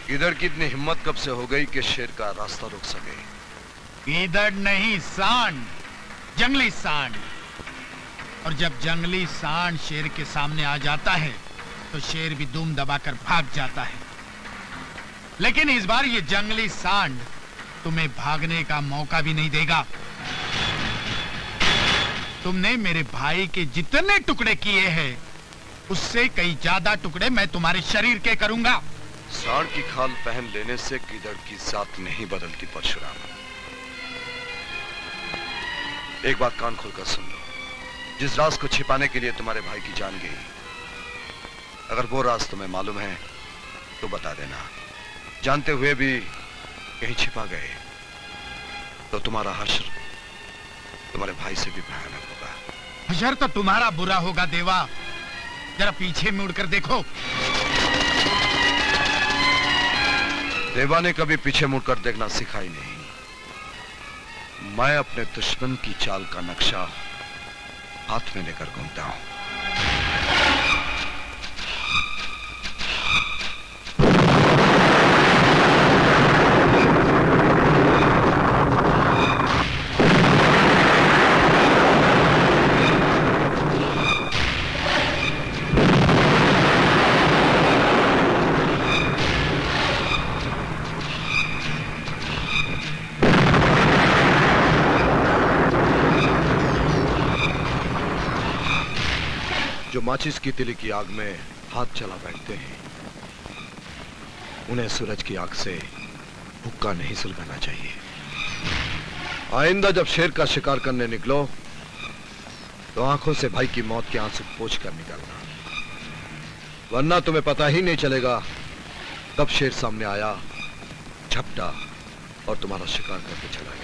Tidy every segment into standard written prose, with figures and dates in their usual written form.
इधर की इतनी हिम्मत कब से हो गई कि शेर का रास्ता रोक सके? इधर नहीं, सांड, जंगली सांड। और जब जंगली सांड शेर के सामने आ जाता है तो शेर भी दुम दबाकर भाग जाता है। लेकिन इस बार ये जंगली सांड तुम्हें भागने का मौका भी नहीं देगा। तुमने मेरे भाई के जितने टुकड़े किए हैं उससे कई ज्यादा टुकड़े मैं तुम्हारे शरीर के करूंगा। सांड की खाल पहन लेने से गिदड़ की जात नहीं बदलती परशुराम। एक बात कान खोलकर सुन लो। जिस राज को छिपाने के लिए तुम्हारे भाई की जान गई, अगर वो राज तुम्हें मालूम है तो बता देना। जानते हुए भी कहीं छिपा गए तो तुम्हारा हश्र तुम्हारे भाई से भी भयानक होगा। हश्र तो तुम्हारा बुरा होगा देवा। जरा पीछे मुड़कर देखो। देवा ने कभी पीछे मुड़कर देखना सीखा ही नहीं। मैं अपने दुश्मन की चाल का नक्शा हाथ में लेकर घूमता हूं। जो माचिस की तिली की आग में हाथ चला बैठते हैं, उन्हें सूरज की आग से हुक्का नहीं सुलगाना चाहिए। आइंदा जब शेर का शिकार करने निकलो तो आंखों से भाई की मौत के आंसू पोंछ कर निकलना, वरना तुम्हें पता ही नहीं चलेगा कब शेर सामने आया, झपटा और तुम्हारा शिकार करके चला गया।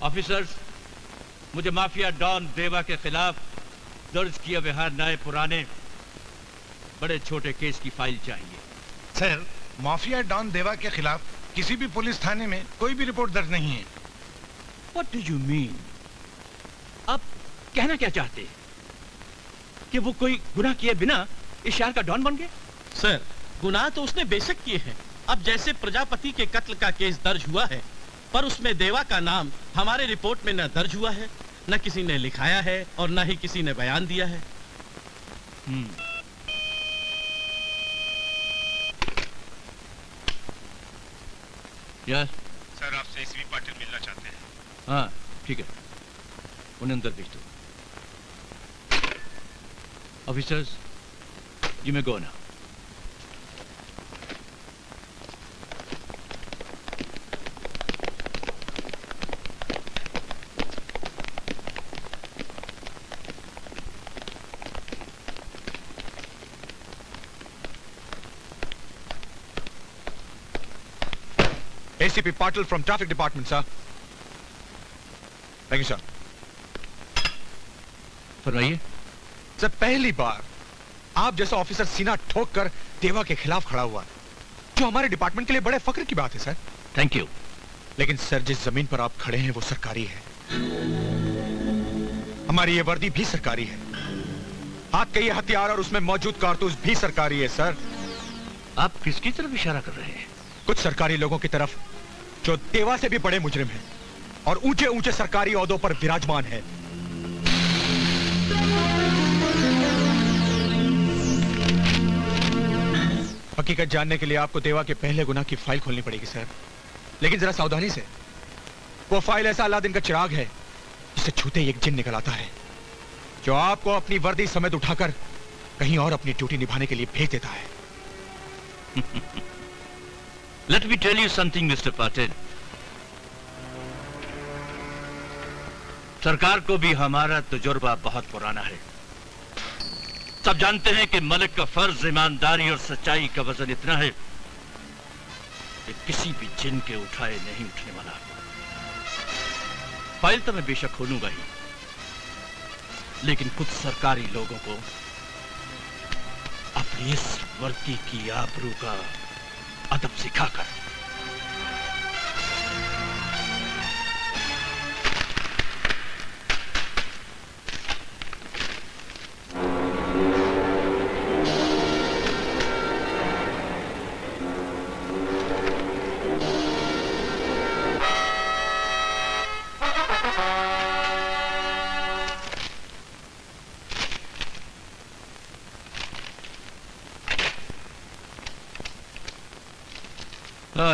ऑफिसर्स, मुझे माफिया डॉन देवा के खिलाफ दर्ज किए हुए हर नए पुराने बड़े छोटे केस की फाइल चाहिए। सर, माफिया डॉन देवा के खिलाफ किसी भी पुलिस थाने में कोई भी रिपोर्ट दर्ज नहीं है। What do you mean? आप कहना क्या चाहते हैं कि वो कोई गुनाह किए बिना इस शहर का डॉन बन गए? सर, गुनाह तो उसने बेशक किए हैं। अब जैसे प्रजापति के कत्ल का केस दर्ज हुआ है, पर उसमें देवा का नाम हमारे रिपोर्ट में न दर्ज हुआ है, न किसी ने लिखाया है और न ही किसी ने बयान दिया है। यस सर, आपसे एसपी पाटिल मिलना चाहते हैं। हाँ ठीक है, उन्हें अंदर भेज दो। Officers, you may go now. ACP Patil from Traffic Department, sir. Thank you, sir. फरमाइए। सर, पहली बार आप जैसा ऑफिसर सीना ठोक कर देवा के खिलाफ खड़ा हुआ, जो हमारे डिपार्टमेंट के लिए बड़े फख्र की बात है, सर। Thank you. लेकिन सर, जिस जमीन पर आप खड़े हैं वो सरकारी है। हमारी ये वर्दी भी सरकारी है। हाथ के ये हथियार और उसमें मौजूद कारतूस भी सरकारी है, सर। आप किसकी तरफ इशारा कर रहे हैं? कुछ सरकारी लोगों की तरफ जो देवा से भी बड़े मुजरिम हैं और ऊंचे ऊंचे सरकारी ओहदों पर विराजमान है। हकीकत जानने के लिए आपको देवा के पहले गुनाह की फाइल खोलनी पड़ेगी, सर। लेकिन जरा सावधानी से। वो फाइल ऐसा अलादीन का चिराग है जिसे छूते ही एक जिन निकल आता है, जो आपको अपनी वर्दी समेत उठाकर कहीं और अपनी ड्यूटी निभाने के लिए भेज देता है। Let me tell you something, Mr. Patel. सरकार को भी हमारा तजुर्बा बहुत पुराना है। सब जानते हैं कि मलिक का फर्ज ईमानदारी और सच्चाई का वजन इतना है कि किसी भी जिन के उठाए नहीं उठने वाला। फाइल तो मैं बेशक खोलूंगा ही, लेकिन कुछ सरकारी लोगों को अपनी इस वर्दी की आबरू का अदब सिखाकर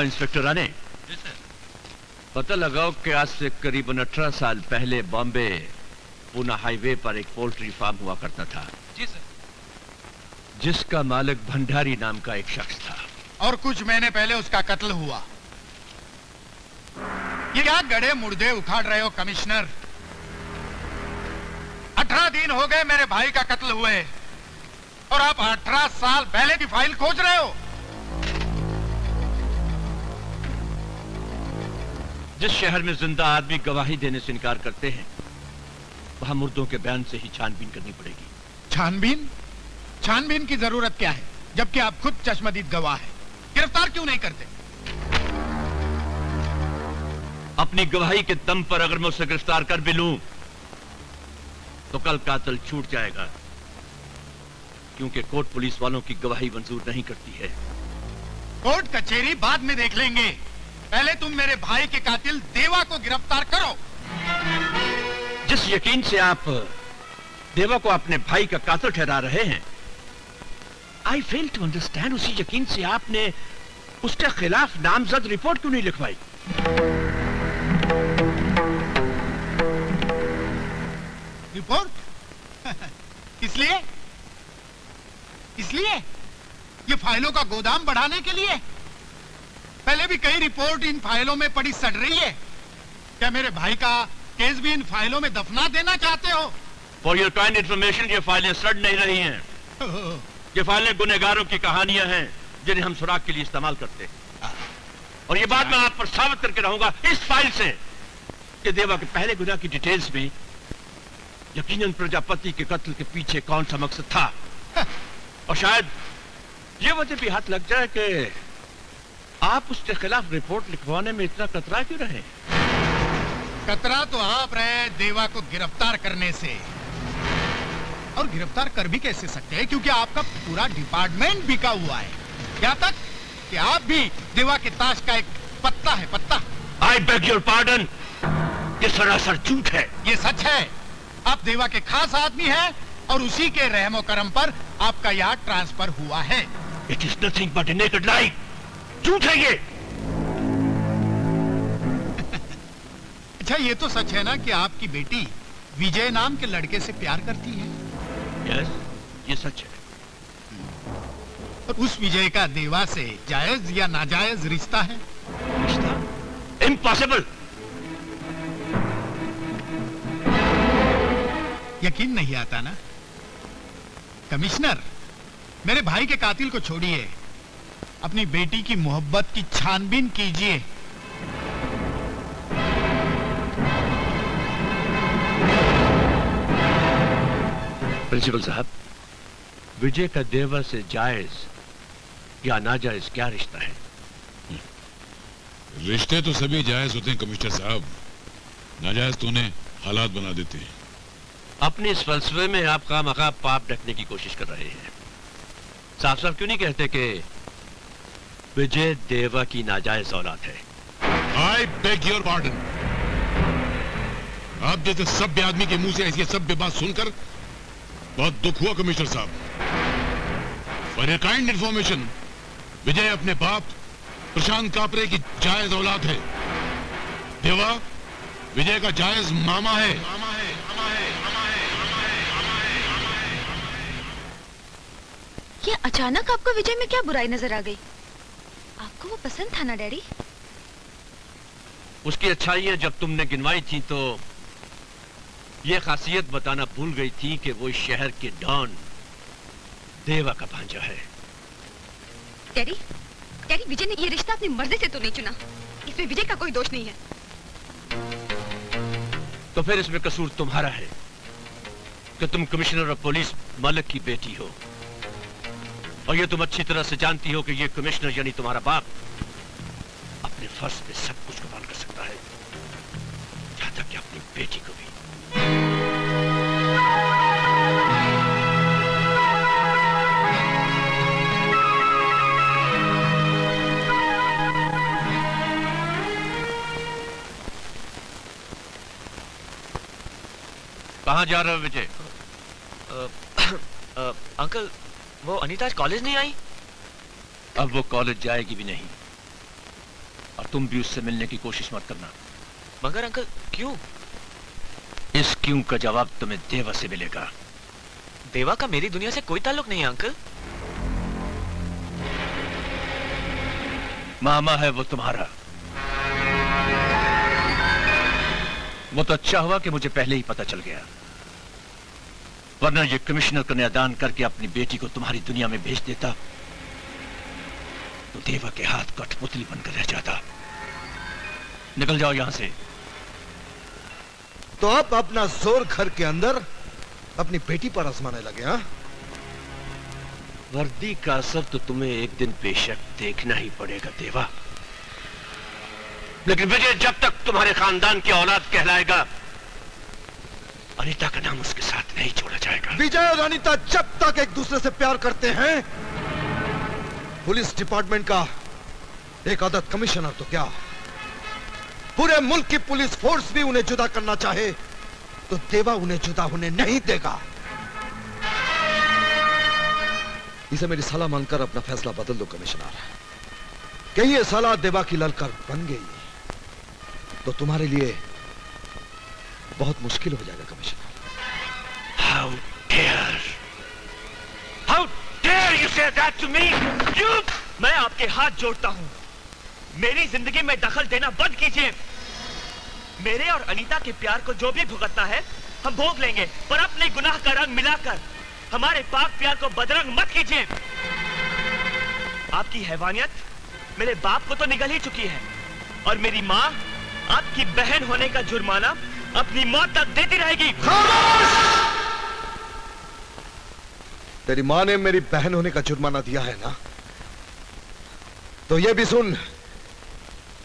इंस्पेक्टर राणे, पता लगाओ कि आज से करीबन 18 साल पहले बॉम्बे पूना हाईवे पर एक पोल्ट्री फार्म हुआ करता था। जी सर। जिसका मालिक भंडारी नाम का एक शख्स था, और कुछ महीने पहले उसका कत्ल हुआ। ये क्या गड़े मुर्दे उखाड़ रहे हो कमिश्नर? 18 दिन हो गए मेरे भाई का कत्ल हुए और आप 18 साल पहले की फाइल खोज रहे हो। जिस शहर में जिंदा आदमी गवाही देने से इनकार करते हैं, वहां मुर्दों के बयान से ही छानबीन करनी पड़ेगी। छानबीन? छानबीन की जरूरत क्या है, जबकि आप खुद चश्मदीद गवाह हैं? गिरफ्तार क्यों नहीं करते? अपनी गवाही के दम पर अगर मैं उसे गिरफ्तार कर भी लूं, तो कल कातिल छूट जाएगा, क्योंकि कोर्ट पुलिस वालों की गवाही मंजूर नहीं करती है। कोर्ट कचहरी बाद में देख लेंगे, पहले तुम मेरे भाई के कातिल देवा को गिरफ्तार करो। जिस यकीन से आप देवा को अपने भाई का कातिल ठहरा रहे हैं, आई फेल टू अंडरस्टैंड, उसी यकीन से आपने उसके खिलाफ नामजद रिपोर्ट क्यों नहीं लिखवाई? रिपोर्ट? इसलिए ये फाइलों का गोदाम बढ़ाने के लिए? पहले भी कई रिपोर्ट इन फाइलों में पड़ी सड़ रही है। क्या मेरे भाई का केस भी इन फाइलों में दफना देना चाहते हो? फॉर योर काइंड इंफॉर्मेशन, ये फाइलें सड़ नहीं रही हैं। ये फाइलें गुनहगारों की कहानियां हैं जिन्हें हम सुराग के लिए इस्तेमाल करते हैं। और ये बात मैं आप पर साबित करके रहूंगा इस फाइल से कि देवा के पहले गुनाह की डिटेल्स में यकीनन प्रजापति के कत्ल के पीछे कौन सा मकसद था। और शायद ये वजह भी हाथ लग जाए कि आप उसके खिलाफ रिपोर्ट लिखवाने में इतना कतरा क्यों रहे? कतरा तो आप रहे देवा को गिरफ्तार करने से, और गिरफ्तार कर भी कैसे सकते हैं, क्योंकि आपका पूरा डिपार्टमेंट बिका हुआ है, यहाँ तक कि आप भी देवा के ताश का एक पत्ता है, पत्ता। आई बेग योर पार्डन, ये सरासर झूठ है। ये सच है, आप देवा के खास आदमी हैं और उसी के रहमो करम पर आपका यहाँ ट्रांसफर हुआ है। It is nothing but a naked lie. झूठ है ये। अच्छा, ये तो सच है ना कि आपकी बेटी विजय नाम के लड़के से प्यार करती है? यस, ये सच है। और उस विजय का देवा से जायज या नाजायज रिश्ता है? रिश्ता? इम्पॉसिबल। यकीन नहीं आता ना? कमिश्नर, मेरे भाई के कातिल को छोड़िए, अपनी बेटी की मोहब्बत की छानबीन कीजिए। प्रिंसिपल साहब, विजय का देवा से जायज या नाजायज क्या रिश्ता है? रिश्ते तो सभी जायज होते हैं कमिश्नर साहब, नाजायज तो उन्हें हालात बना देते हैं। अपने इस फलसफे में आप खामखा पाप ढकने की कोशिश कर रहे हैं। साफ साफ क्यों नहीं कहते कि विजय देवा की नाजायज औलाद है? I beg your pardon. आप जैसे सभ्य आदमी के मुंह से ऐसी सभ्य बात सुनकर बहुत दुख हुआ कमिश्नर साहब। फॉर ए काइंड इंफॉर्मेशन, विजय अपने बाप प्रशांत कापरे की जायज औलाद है। देवा विजय का जायज मामा है। ये अचानक आपको विजय में क्या बुराई नजर आ गई? आपको वो पसंद था ना डैडी? उसकी अच्छाइयां जब तुमने गिनवाई थी तो यह खासियत बताना भूल गई थी कि वो इस शहर के डॉन देवा का भांजा है। डैडी, डैडी विजय ने ये रिश्ता अपनी मर्जी से तो नहीं चुना। इसमें विजय का कोई दोष नहीं है। तो फिर इसमें कसूर तुम्हारा है कि तुम कमिश्नर ऑफ पुलिस मलिक की बेटी हो, और ये तुम अच्छी तरह से जानती हो कि ये कमिश्नर यानी तुम्हारा बाप अपने फर्ज पे सब कुछ कमाल कर सकता है, यहां तक कि अपनी बेटी को भी। कहां जा रहे हो विजय? अंकल, वो अनीता आज कॉलेज नहीं आई? अब वो कॉलेज जाएगी भी नहीं, और तुम भी उससे मिलने की कोशिश मत करना। मगर अंकल क्यों? इस क्यों का जवाब तुम्हें देवा से मिलेगा। देवा का मेरी दुनिया से कोई ताल्लुक नहीं है अंकल। मामा है वो तुम्हारा। वो तो अच्छा हुआ कि मुझे पहले ही पता चल गया, वरना ये कमिश्नर कन्यादान करके अपनी बेटी को तुम्हारी दुनिया में भेज देता तो देवा के हाथ कठपुतली बनकर रह जाता। निकल जाओ यहां से। तो आप अपना जोर घर के अंदर अपनी बेटी पर आजमाने लगे? हाँ, वर्दी का असर तो तुम्हें एक दिन बेशक देखना ही पड़ेगा देवा, लेकिन विजय जब तक तुम्हारे खानदान की औलाद कहलाएगा, अनीता का नाम उसके साथ नहीं जोड़ा जाएगा। विजय और अनीता जब तक एक दूसरे से प्यार करते हैं, पुलिस डिपार्टमेंट का एक आदत कमिश्नर तो क्या, पूरे मुल्क की पुलिस फोर्स भी उन्हें जुदा करना चाहे तो देवा उन्हें जुदा होने नहीं देगा। इसे मेरी सलाह मानकर अपना फैसला बदल दो कमिश्नर। कहीं ये सलाह देवा की ललकार बन गई तो तुम्हारे लिए बहुत मुश्किल हो जाएगा commissioner. How dare you say that to me? You! मैं आपके हाथ जोड़ता हूँ, मेरी जिंदगी में दखल देना बंद कीजिए। मेरे और अनीता के प्यार को जो भी भुगतना है हम भोग लेंगे, पर अपने गुनाह का रंग मिलाकर हमारे पाक प्यार को बदरंग मत कीजिए। आपकी हैवानियत मेरे बाप को तो निगल ही चुकी है, और मेरी माँ आपकी बहन होने का जुर्माना अपनी मौत तक देती रहेगी। तेरी माँ ने मेरी बहन होने का जुर्माना दिया है ना, तो यह भी सुन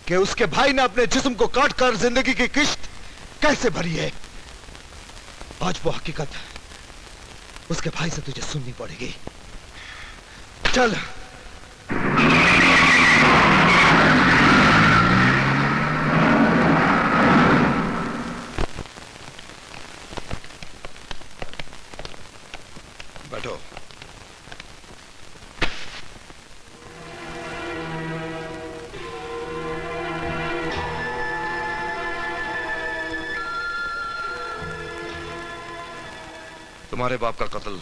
कि उसके भाई ने अपने जिस्म को काटकर जिंदगी की किश्त कैसे भरी है। आज वो हकीकत उसके भाई से तुझे सुननी पड़ेगी। चल। बैठो। तुम्हारे बाप का कत्ल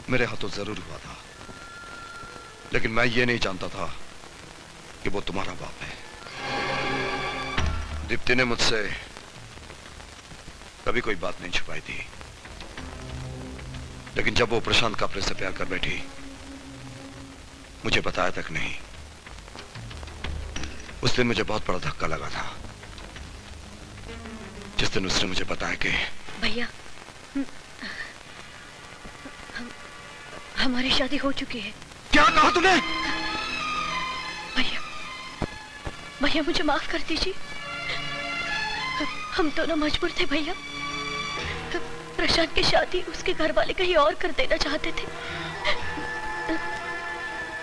मेरे हाथों जरूर हुआ था, लेकिन मैं ये नहीं जानता था कि वो तुम्हारा बाप है। दीप्ति ने मुझसे कभी कोई बात नहीं छुपाई थी, लेकिन जब वो प्रशांत कापरे से प्यार कर बैठी, मुझे बताया तक नहीं। उस दिन मुझे बहुत बड़ा धक्का लगा था, जिस दिन उसने मुझे बताया कि भैया हमारी शादी हो चुकी है। क्या कहा तूने? भैया, भैया मुझे माफ कर दीजिए। हम दोनों मजबूर थे भैया। प्रशांत की शादी उसके घर वाले कहीं और कर देना चाहते थे,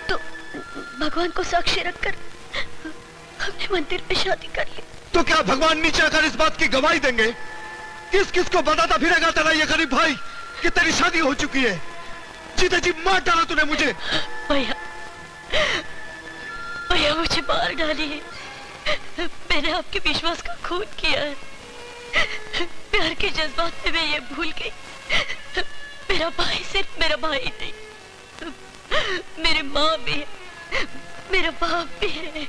तो भगवान को साक्षी रखकर हमने मंदिर में शादी कर ली। तो क्या भगवान नीचे आकर इस बात की गवाही देंगे? किस किस को बताता फिरेगा तेरा ये गरीब भाई कि तेरी शादी हो चुकी है? जीते जी मार डाला तूने मुझे। भैया, भैया मुझे मार डालिए, मैंने आपके विश्वास का खून किया है। प्यार के जज्बात में मैं ये भूल गई, मेरा भाई सिर्फ मेरा भाई नहीं, मेरी माँ भी है, मेरा बाप भी है।